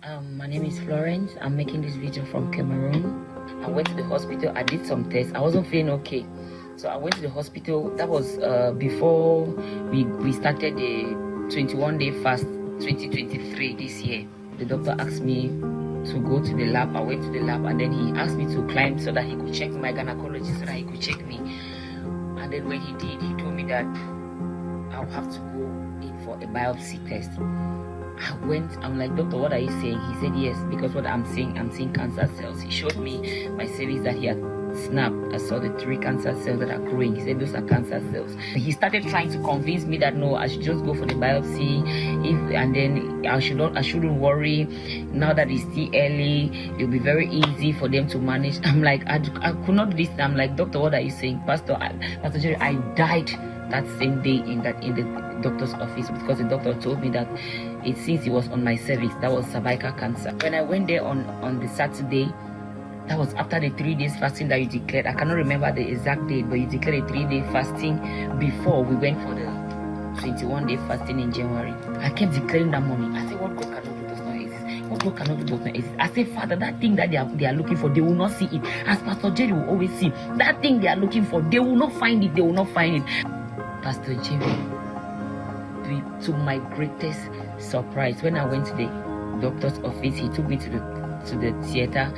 My name is Florence. I'm making this video from Cameroon. I went to the hospital. I did some tests. I wasn't feeling okay, so I went to the hospital. That was before we started the 21-day fast 2023 this year. The doctor asked me to go to the lab. I went to the lab, and then he asked me to climb so that he could check my gynecologist, so that he could check me. And then when he did, he told me that I'll have to go in for a biopsy test. I went, I'm like, doctor, what are you saying? He said, yes, because what I'm seeing cancer cells. He showed me my cervix that he had snapped. I saw the 3 cancer cells that are growing. He said, those are cancer cells. He started trying to convince me that, no, I should just go for the biopsy, and then I shouldn't worry. Now that it's still early, it'll be very easy for them to manage. I'm like, I could not do this. I'm like, doctor, what are you saying? Pastor Jerry, I died that same day in the doctor's office, because the doctor told me that since it was on my cervix, that was cervical cancer. When I went there on the Saturday, that was after the 3 days fasting that you declared. I cannot remember the exact date, but you declared a 3-day fasting before we went for the 21-day fasting in January. I kept declaring that morning. I said, what God cannot do does not exist. What God cannot do does not exist. I said, Father, that thing that they are looking for, they will not see it. As Pastor Jerry will always see, that thing they are looking for, they will not find it. They will not find it. Pastor Jerry, to my greatest surprise, when I went to the doctor's office, he took me to the theater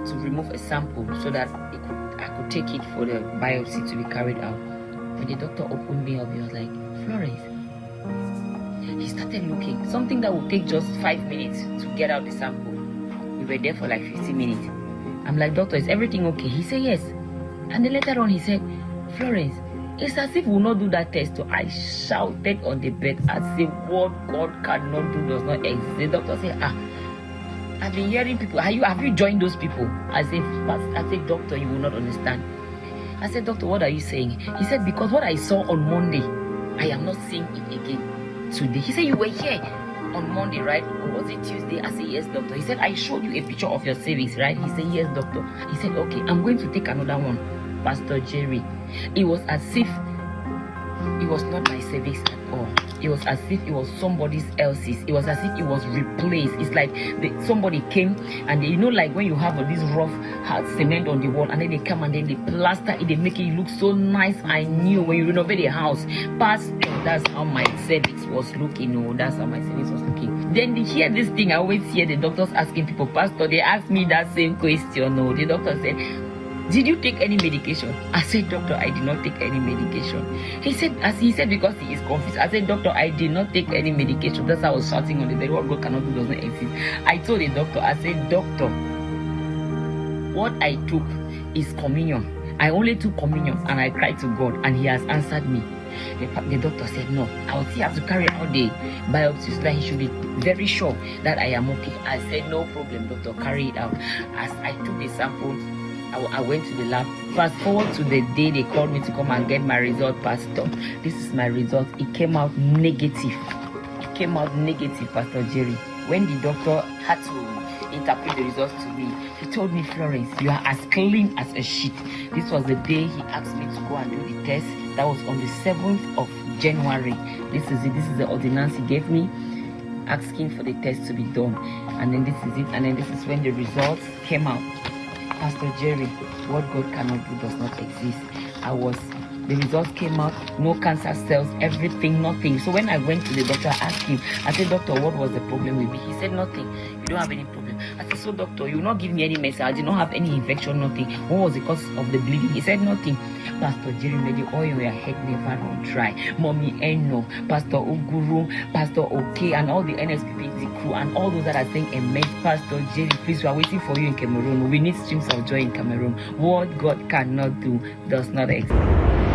to remove a sample so that I could take it for the biopsy to be carried out. When the doctor opened me up, he was like, Florence. He started looking, something that would take just 5 minutes to get out the sample. We were there for like 15 minutes. I'm like, doctor, is everything okay? He said yes. And then later on he said, Florence, it's as if we will not do that test. So I shouted on the bed. I said, what God cannot do does not exist. The doctor said, I've been hearing people. Have you joined those people? I said, doctor, you will not understand. I said, doctor, what are you saying? He said, because what I saw on Monday, I am not seeing it again today. He said, you were here on Monday, right? Or was it Tuesday? I said, yes, doctor. He said, I showed you a picture of your cervix, right? He said, yes, doctor. He said, okay, I'm going to take another one. Pastor Jerry, it was as if it was not my cervix at all. It was as if it was somebody else's. It was as if it was replaced. It's like somebody came and like when you have this rough hard cement on the wall, and then they come and then they plaster it, they make it look so nice. I knew when you renovate a house, Pastor, that's how my cervix was looking. Oh, that's how my cervix was looking. Then they hear this thing. I always hear the doctors asking people, Pastor, they asked me that same question. No, the doctor said, did you take any medication? I said, doctor, I did not take any medication. He said because he is confused. I said, doctor, I did not take any medication. That's how I was shouting on the bed. What God cannot do does not exist. I told the doctor, I said, doctor, what I took is communion. I only took communion, and I cried to God, and he has answered me. The doctor said, no, I will still have to carry out the biopsy so that he should be very sure that I am okay. I said, no problem, doctor, carry it out. As I took the sample, I went to the lab. Fast forward to the day they called me to come and get my result, Pastor. This is my result. It came out negative. It came out negative, Pastor Jerry. When the doctor had to interpret the results to me, he told me, Florence, you are as clean as a sheet. This was the day he asked me to go and do the test. That was on the 7th of January. This is it. This is the ordinance he gave me, asking for the test to be done. And then this is it. And then this is when the results came out. Pastor Jerry, what God cannot do does not exist. The results came out, no cancer cells, everything, nothing. So when I went to the doctor, I asked him, I said, doctor, what was the problem with me? He said, nothing. You don't have any problem. I said, so doctor, you will not give me any medicine. I did not have any infection, nothing. What was the cause of the bleeding? He said, nothing. Pastor Jerry, may the oil in your head never run dry. Mommy Eno, Pastor Uguru, Pastor OK, and all the NSPPT crew, and all those that are saying amen. Pastor Jerry, please, we are waiting for you in Cameroon. We need streams of joy in Cameroon. What God cannot do does not exist.